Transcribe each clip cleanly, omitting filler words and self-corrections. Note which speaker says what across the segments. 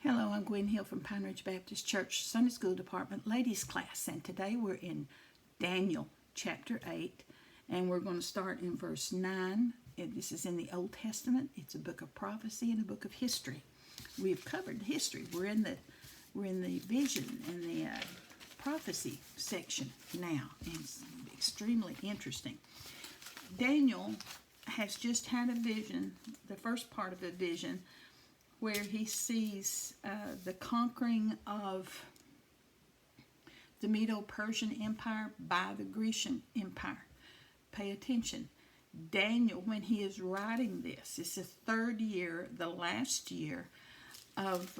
Speaker 1: Hello, I'm Gwen Hill from Pine Ridge Baptist Church Sunday School Department Ladies Class, and today we're in Daniel chapter 8, and we're going to start in verse 9. This is in the Old Testament. It's a book of prophecy and a book of history. We've covered history. We're in the vision and the prophecy section now, and it's extremely interesting. Daniel has just had a vision, the first part of a vision, where he sees the conquering of the Medo-Persian Empire by the Grecian Empire. Pay attention. Daniel, when he is writing this, it's the third year, the last year of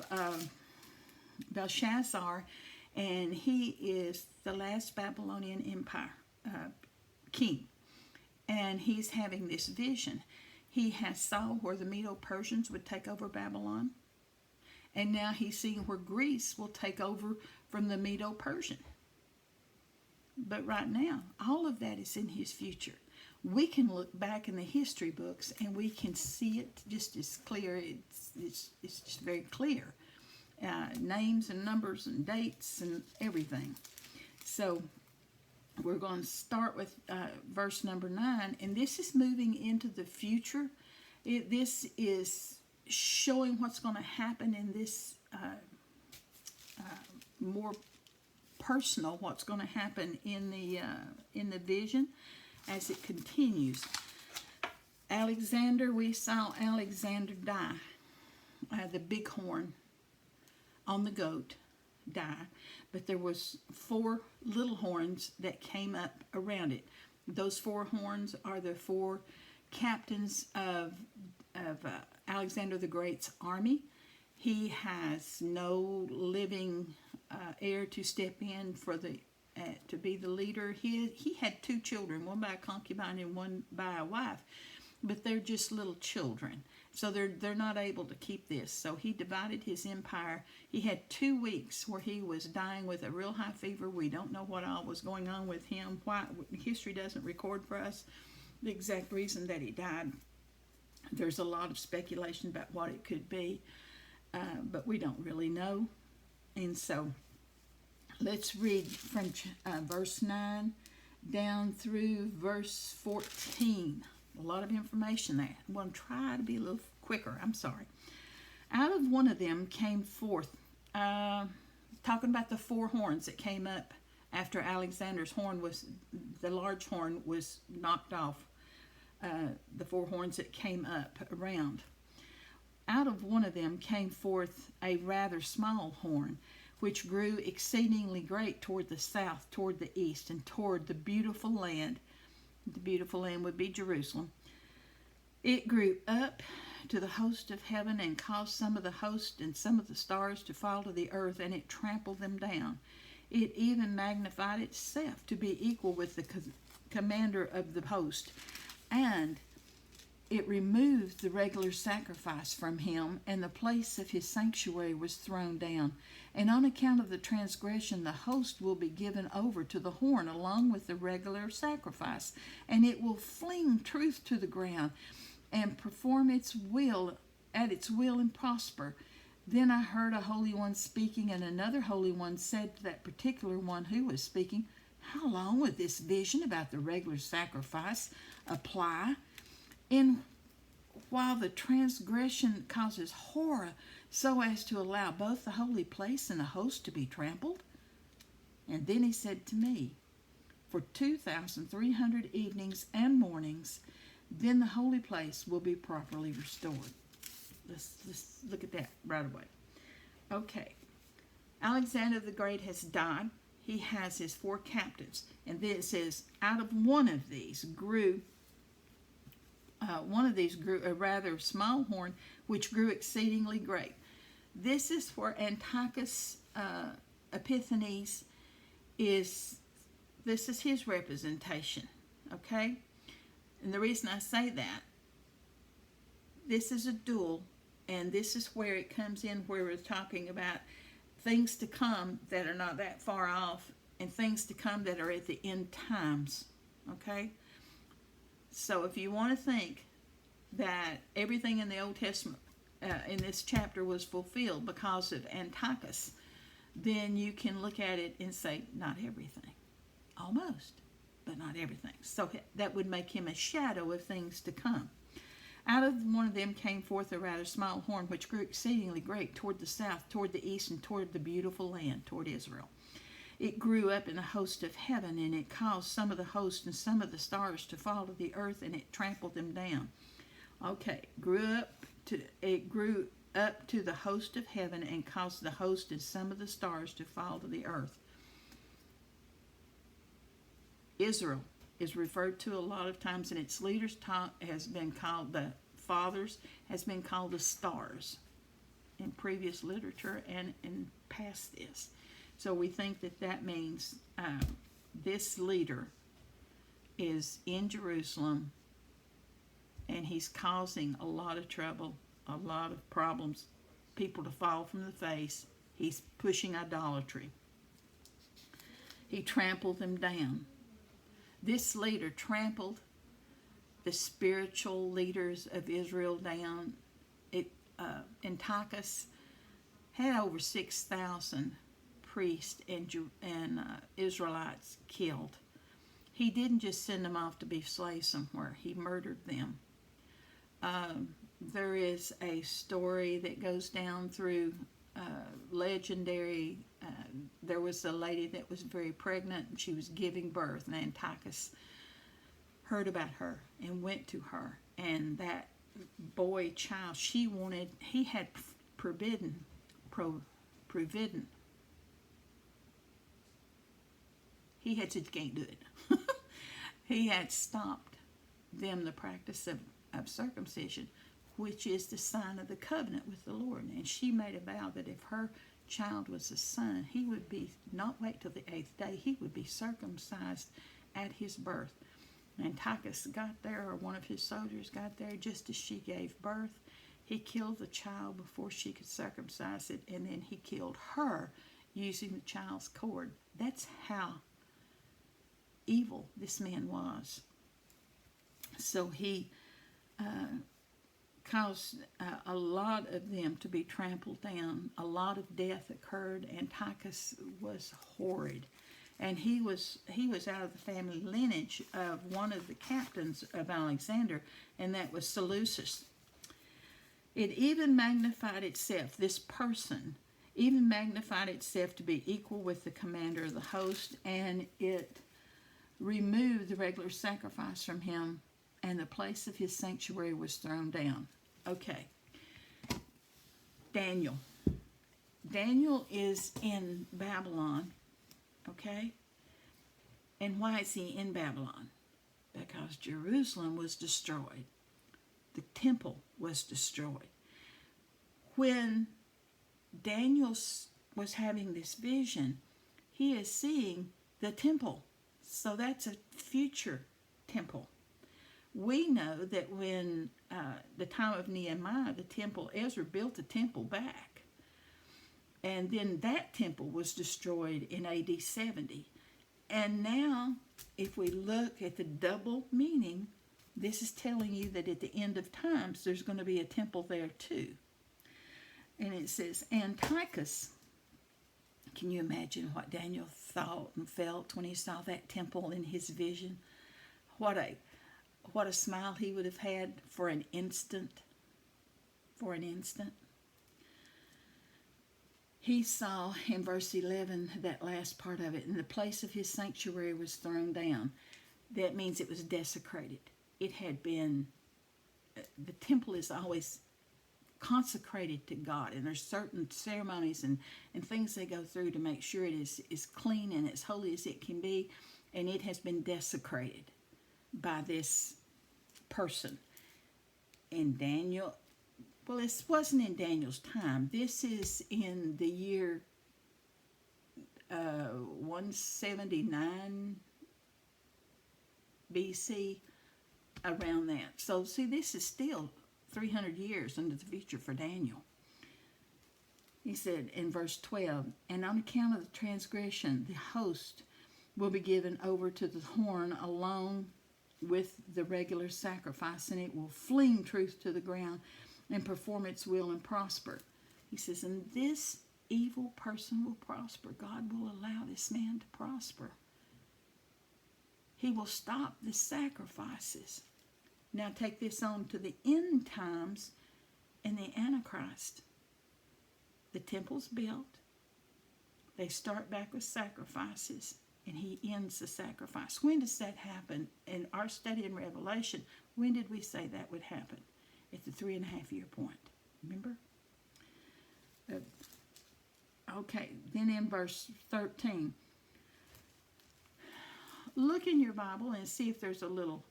Speaker 1: Belshazzar, and he is the last Babylonian Empire king. And he's having this vision. He has saw where the Medo-Persians would take over Babylon, and now he's seeing where Greece will take over from the Medo-Persian. But right now, all of that is in his future. We can look back in the history books and we can see it just as clear. It's just very clear. Names and numbers and dates and everything. So we're going to start with verse number 9, and this is moving into the future. This is showing what's going to happen in this more personal, what's going to happen in the vision as it continues. Alexander, we saw Alexander die. The bighorn on the goat die, but there was 4 little horns that came up around it. Those 4 horns are the 4 captains of Alexander the Great's army. He has no living heir to step in for to be the leader. He had 2 children, one by a concubine and one by a wife, but they're just little children. So they're not able to keep this. So he divided his empire. He had 2 weeks where he was dying with a real high fever. We don't know what all was going on with him. Why history doesn't record for us the exact reason that he died. There's a lot of speculation about what it could be, but we don't really know. And so let's read from verse 9 down through verse 14. A lot of information there. I'm going to try to be a little quicker. I'm sorry. Out of one of them came forth, talking about the 4 horns that came up after Alexander's horn the large horn was knocked off. The 4 horns that came up around. Out of one of them came forth a rather small horn, which grew exceedingly great toward the south, toward the east, and toward the beautiful land. The beautiful land would be Jerusalem. It grew up to the host of heaven and caused some of the host and some of the stars to fall to the earth, and it trampled them down. It even magnified itself to be equal with the commander of the host, and it removed the regular sacrifice from him, and the place of his sanctuary was thrown down. And on account of the transgression, the host will be given over to the horn along with the regular sacrifice, and it will fling truth to the ground and perform its will and prosper. Then I heard a holy one speaking, and another holy one said to that particular one who was speaking, "How long will this vision about the regular sacrifice apply? And while the transgression causes horror, so as to allow both the holy place and the host to be trampled?" And then he said to me, "For 2,300 evenings and mornings, then the holy place will be properly restored." Let's look at that right away. Okay, Alexander the Great has died. He has his 4 captives, and then it says, out of one of these grew a rather small horn, which grew exceedingly great. This is where Antiochus Epiphanes this is his representation, okay? And the reason I say that, this is a dual, and this is where it comes in, where we're talking about things to come that are not that far off, and things to come that are at the end times, okay? So if you want to think that everything in the Old Testament in this chapter was fulfilled because of Antiochus, then you can look at it and say, not everything. Almost, but not everything. So that would make him a shadow of things to come. Out of one of them came forth a rather small horn, which grew exceedingly great toward the south, toward the east, and toward the beautiful land, toward Israel. It grew up in the host of heaven, and it caused some of the host and some of the stars to fall to the earth, and it trampled them down. Okay, it grew up to the host of heaven, and caused the host and some of the stars to fall to the earth. Israel is referred to a lot of times, and its leaders has been called the fathers, has been called the stars in previous literature and in past this. So we think that means this leader is in Jerusalem, and he's causing a lot of trouble, a lot of problems, people to fall from the face. He's pushing idolatry. He trampled them down. This leader trampled the spiritual leaders of Israel down. Antiochus had over 6,000 priests and Israelites killed. He didn't just send them off to be slaves somewhere. He murdered them. There is a story that goes down through legendary. There was a lady that was very pregnant, and she was giving birth, and Antiochus heard about her and went to her, and that boy child, he had forbidden, he had said, you can't do it. He had stopped them the practice of circumcision, which is the sign of the covenant with the Lord. And she made a vow that if her child was a son, he would be, not wait till the 8th day, he would be circumcised at his birth. Antiochus got there, or one of his soldiers got there just as she gave birth. He killed the child before she could circumcise it, and then he killed her using the child's cord. That's how evil this man was. So he caused a lot of them to be trampled down. A lot of death occurred. Antiochus was horrid, and he was out of the family lineage of one of the captains of Alexander, and that was Seleucus. It even magnified itself, this person even magnified itself to be equal with the commander of the host, and it removed the regular sacrifice from him, and the place of his sanctuary was thrown down. Okay. Daniel. Daniel is in Babylon, okay? And why is he in Babylon? Because Jerusalem was destroyed. The temple was destroyed. When Daniel was having this vision, he is seeing the temple. So that's a future temple. We know that when the time of Nehemiah, Ezra built the temple back. And then that temple was destroyed in AD 70. And now, if we look at the double meaning, this is telling you that at the end of times, there's going to be a temple there too. And it says, Antiochus. Can you imagine what Daniel thought and felt when he saw that temple in his vision? What a smile he would have had for an instant. For an instant. He saw in verse 11, that last part of it, and the place of his sanctuary was thrown down. That means it was desecrated. It had been, the temple is always consecrated to God, and there's certain ceremonies and things they go through to make sure it is clean and as holy as it can be, and it has been desecrated by this person. And Daniel, well, this wasn't in Daniel's time. This is in the year 179 BC, around that. So see, this is still 300 years into the future for Daniel. He said in verse 12, and on account of the transgression, the host will be given over to the horn along with the regular sacrifice, and it will fling truth to the ground, and perform its will and prosper. He says, and this evil person will prosper. God will allow this man to prosper. He will stop the sacrifices. Now take this on to the end times and the Antichrist. The temple's built. They start back with sacrifices, and he ends the sacrifice. When does that happen? In our study in Revelation, when did we say that would happen? At the 3.5-year point. Remember? Okay, then in verse 13. Look in your Bible and see if there's a little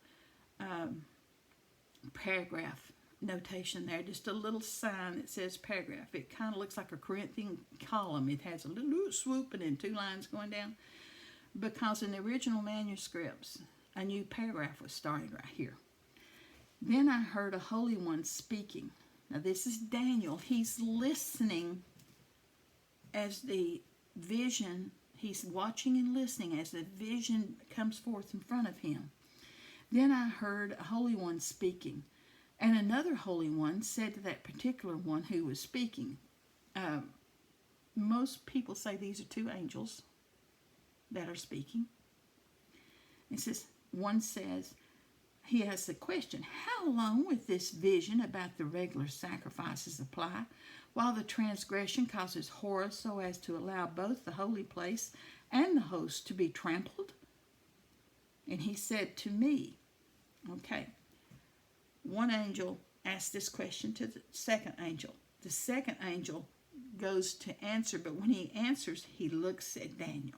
Speaker 1: paragraph notation there. Just a little sign that says paragraph. It kind of looks like a Corinthian column. It has a little swoop and then 2 lines going down. Because in the original manuscripts, a new paragraph was starting right here. Then I heard a Holy One speaking. Now this is Daniel. He's listening as the vision, he's watching and listening as the vision comes forth in front of him. Then I heard a Holy One speaking. And another Holy One said to that particular one who was speaking, most people say these are 2 angels that are speaking. It says, one says, he asks the question, how long will this vision about the regular sacrifices apply, while the transgression causes horror so as to allow both the holy place and the host to be trampled? And he said to me, okay, one angel asked this question to the second angel. The second angel goes to answer, but when he answers, he looks at Daniel.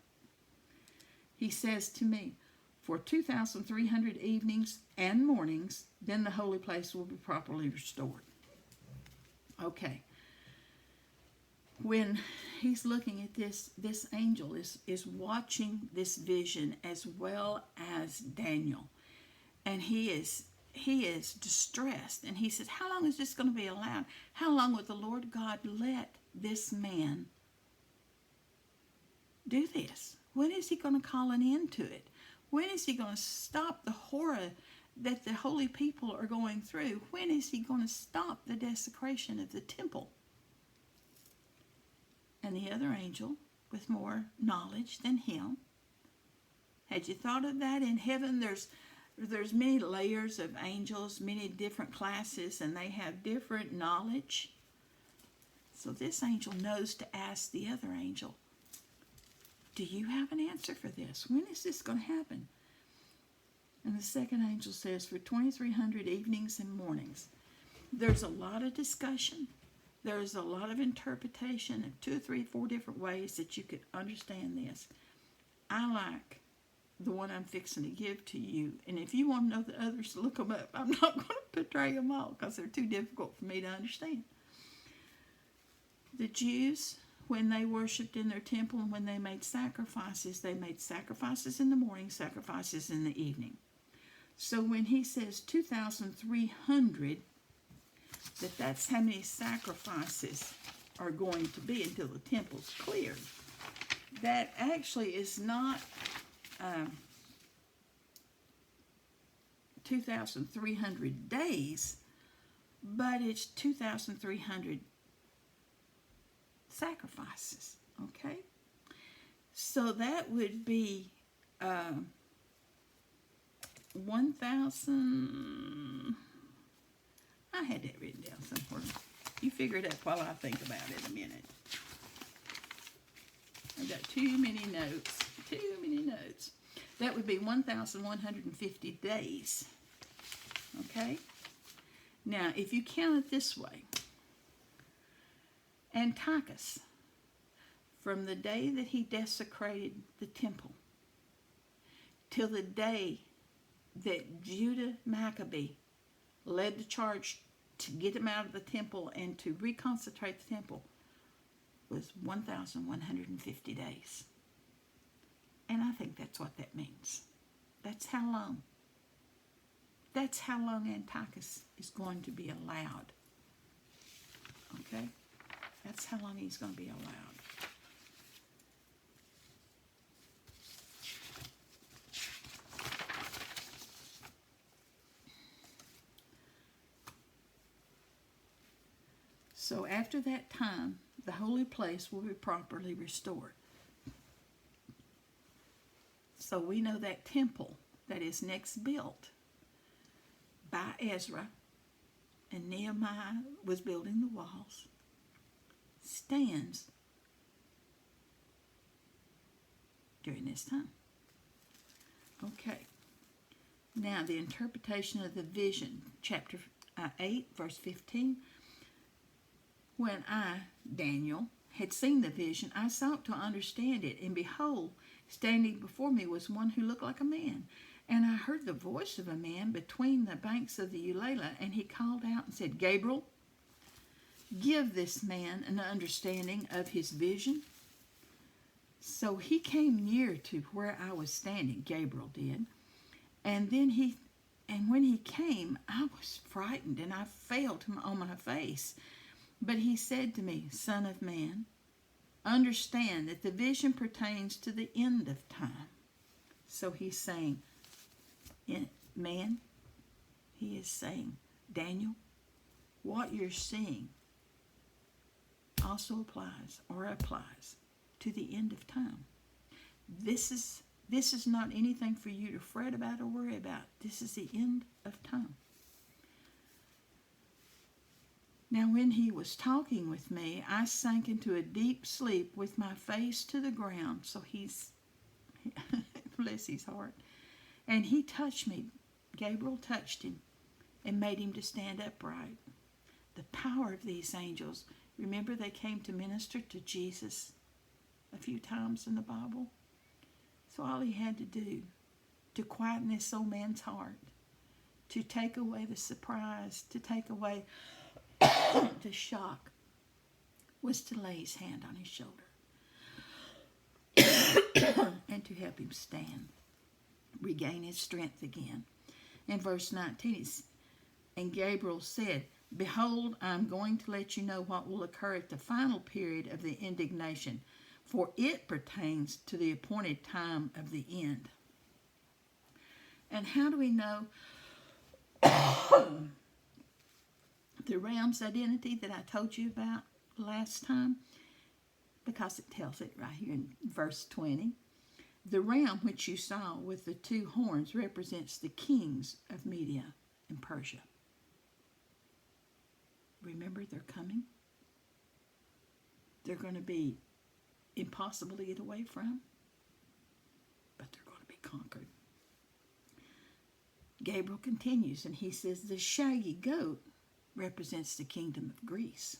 Speaker 1: He says to me, for 2,300 evenings and mornings, then the holy place will be properly restored. Okay. When he's looking at this angel is watching this vision as well as Daniel. And he is distressed. And he says, how long is this going to be allowed? How long would the Lord God let this man do this? When is he going to call an end to it? When is he going to stop the horror that the holy people are going through? When is he going to stop the desecration of the temple? And the other angel, with more knowledge than him, had you thought of that? In heaven, there's many layers of angels, many different classes, and they have different knowledge. So this angel knows to ask the other angel, do you have an answer for this? When is this going to happen? And the second angel says, for 2,300 evenings and mornings. There's a lot of discussion. There's a lot of interpretation of 2 or 3, 4 different ways that you could understand this. I like the one I'm fixing to give to you. And if you want to know the others, look them up. I'm not going to portray them all because they're too difficult for me to understand. The Jews, when they worshipped in their temple and when they made sacrifices in the morning, sacrifices in the evening. So when he says 2,300, that's how many sacrifices are going to be until the temple's cleared. That actually is not 2,300 days, but it's 2,300 sacrifices, okay? So that would be 1,000. I had that written down somewhere. You figure it out while I think about it a minute. I've got too many notes. That would be 1,150 days. Okay? Now, if you count it this way, Antiochus, from the day that he desecrated the temple till the day that Judah Maccabee led the charge to get him out of the temple and to reconcentrate the temple, was 1,150 days. And I think that's what that means. That's how long. That's how long Antiochus is going to be allowed. Okay? That's how long he's going to be allowed. So after that time, the holy place will be properly restored. So we know that temple that is next built by Ezra, and Nehemiah was building the walls, stands during this time. Okay. Now the interpretation of the vision, chapter 8, verse 15. When I, Daniel, had seen the vision, I sought to understand it, and behold, standing before me was one who looked like a man. And I heard the voice of a man between the banks of the Eulela, and he called out and said, Gabriel, give this man an understanding of his vision. So he came near to where I was standing, Gabriel did. And when he came, I was frightened, and I fell on my face. But he said to me, Son of man, understand that the vision pertains to the end of time. So he's saying, man, he is saying, Daniel, what you're seeing also applies to the end of time. This is not anything for you to fret about or worry about. This is the end of time. Now when he was talking with me, I sank into a deep sleep with my face to the ground. So he's, bless his heart. And he touched me. Gabriel touched him and made him to stand upright. The power of these angels, remember they came to minister to Jesus a few times in the Bible? So all he had to do to quieten this old man's heart, to take away the surprise, to take away the shock, was to lay his hand on his shoulder and to help him stand, regain his strength again. In verse 19, and Gabriel said, Behold, I am going to let you know what will occur at the final period of the indignation, for it pertains to the appointed time of the end. And how do we know the ram's identity that I told you about last time? Because it tells it right here in verse 20. The ram which you saw with the two horns represents the kings of Media and Persia. Remember, they're coming. They're going to be impossible to get away from, but they're going to be conquered. Gabriel continues, and he says, the shaggy goat represents the kingdom of Greece,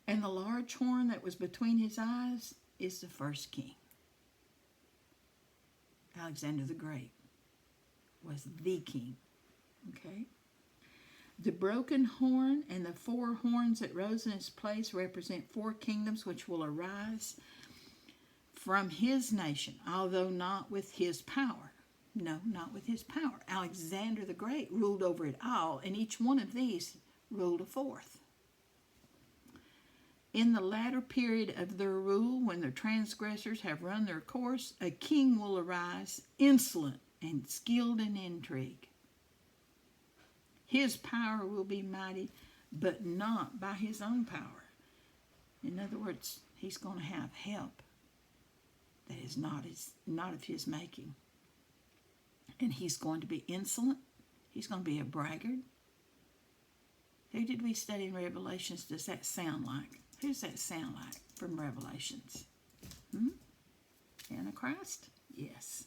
Speaker 1: and the large horn that was between his eyes is the first king. Alexander the Great was the king. Okay? The broken horn and the four horns that rose in its place represent four kingdoms which will arise from his nation, although not with his power. No, not with his power. Alexander the Great ruled over it all, and each one of these ruled a fourth. In the latter period of their rule, when the transgressors have run their course, a king will arise, insolent and skilled in intrigue. His power will be mighty, but not by his own power. In other words, he's going to have help that is not of his making. And he's going to be insolent. He's going to be a braggart. Who did we study in Revelations? Does that sound like? Who's that sound like from Revelations? Antichrist? Yes.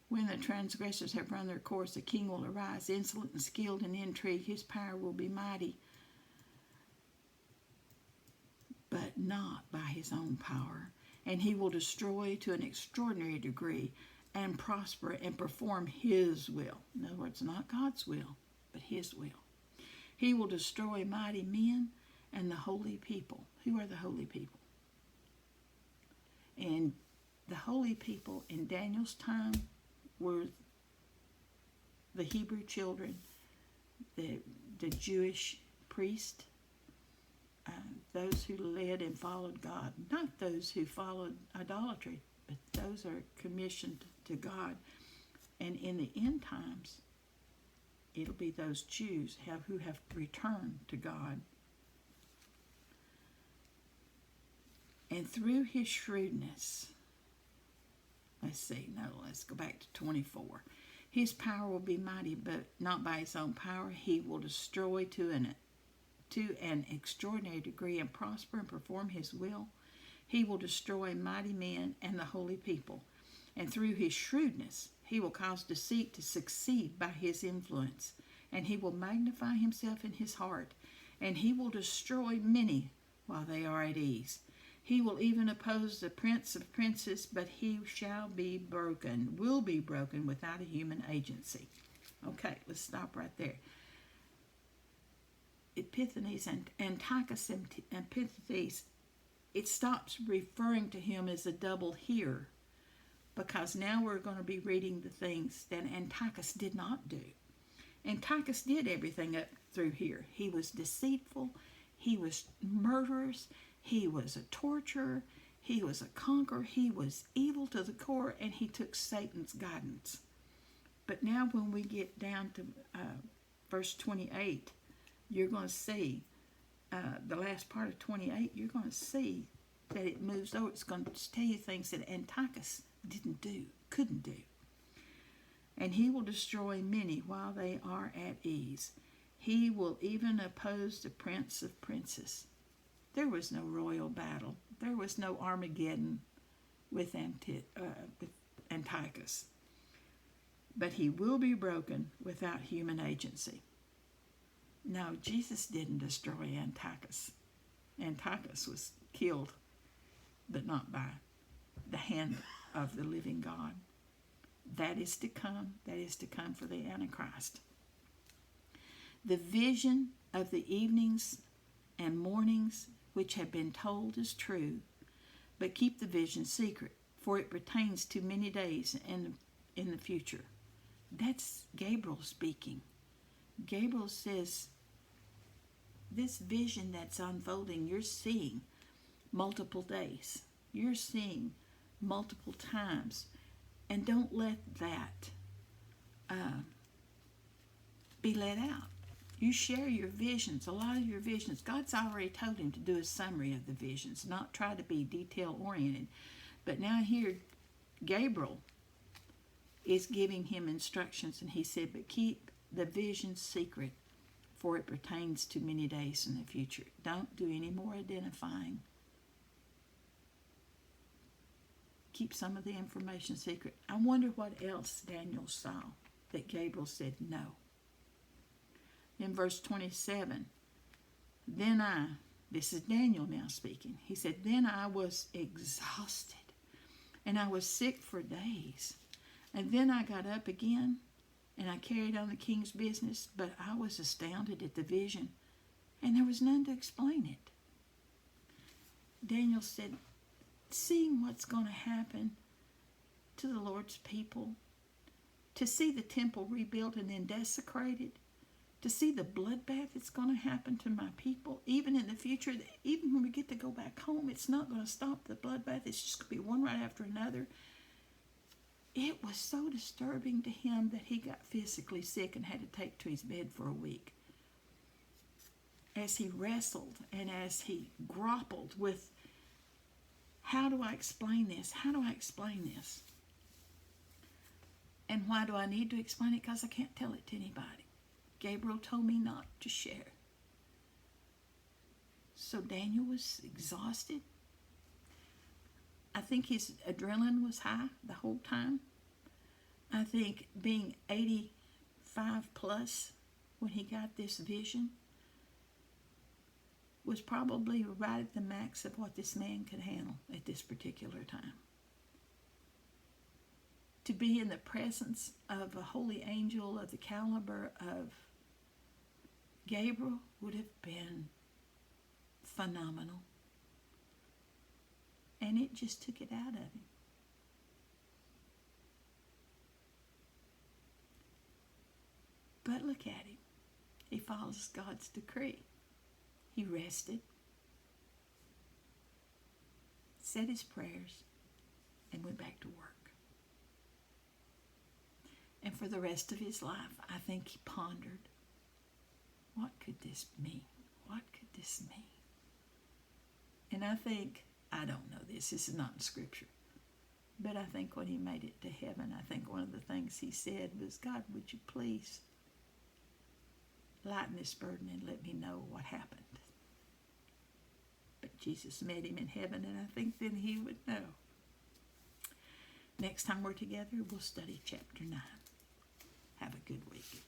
Speaker 1: When the transgressors have run their course, the king will arise, insolent and skilled in intrigue. His power will be mighty, but not by his own power. And he will destroy to an extraordinary degree and prosper and perform his will. In other words, not God's will, but his will. He will destroy mighty men and the holy people. Who are the holy people? And the holy people in Daniel's time were the Hebrew children, the Jewish priest, those who led and followed God, not those who followed idolatry, but those are commissioned to God. And in the end times, it'll be those Jews who have returned to God. And through his shrewdness, let's go back to 24. His power will be mighty, but not by his own power. He will destroy to an extraordinary degree and prosper and perform his will. He will destroy mighty men and the holy people. And through his shrewdness, he will cause deceit to succeed by his influence. And he will magnify himself in his heart. And he will destroy many while they are at ease. He will even oppose the prince of princes, but he will be broken without a human agency. Okay, let's stop right there. Epiphanes and Antiochus Epiphanes, it stops referring to him as a double here, because now we're going to be reading the things that Antiochus did not do. Antiochus did everything up through here. He was deceitful, he was murderous, he was a torturer, he was a conqueror, he was evil to the core, and he took Satan's guidance. But now when we get down to verse 28, you're going to see, the last part of 28, you're going to see that it moves over. It's going to tell you things that Antiochus couldn't do. And he will destroy many while they are at ease. He will even oppose the prince of princes. There was no royal battle. There was no Armageddon with Antiochus. But he will be broken without human agency. No, Jesus didn't destroy Antiochus. Antiochus was killed, but not by the hand of the living God. That is to come. That is to come for the Antichrist. The vision of the evenings and mornings which have been told is true, but keep the vision secret, for it pertains to many days in the future. That's Gabriel speaking. Gabriel says, this vision that's unfolding, you're seeing multiple days. You're seeing multiple times. And don't let that be let out. You share your visions, a lot of your visions. God's already told him to do a summary of the visions, not try to be detail-oriented. But now here, Gabriel is giving him instructions, and he said, but keep the vision secret, for it pertains to many days in the future. Don't do any more identifying. Keep some of the information secret. I wonder what else Daniel saw that Gabriel said no. In verse 27, this is Daniel now speaking. He said, then I was exhausted, and I was sick for days. And then I got up again, and I carried on the king's business, but I was astounded at the vision, and there was none to explain it. Daniel said, seeing what's going to happen to the Lord's people, to see the temple rebuilt and then desecrated, to see the bloodbath that's going to happen to my people, even in the future, even when we get to go back home, it's not going to stop the bloodbath. It's just going to be one right after another. It was so disturbing to him that he got physically sick and had to take to his bed for a week. As he wrestled and as he grappled with, how do I explain this? How do I explain this? And why do I need to explain it? Because I can't tell it to anybody. Gabriel told me not to share. So Daniel was exhausted. I think his adrenaline was high the whole time. I think being 85 plus when he got this vision was probably right at the max of what this man could handle at this particular time. To be in the presence of a holy angel of the caliber of Gabriel would have been phenomenal. And it just took it out of him. But look at him. He follows God's decree. He rested, said his prayers, and went back to work. And for the rest of his life, I think he pondered, what could this mean? What could this mean? And I think, I don't know this is not in Scripture, but I think when he made it to heaven, I think one of the things he said was, God, would you please lighten this burden and let me know what happened? But Jesus met him in heaven, and I think then he would know. Next time we're together, we'll study chapter 9. Have a good week.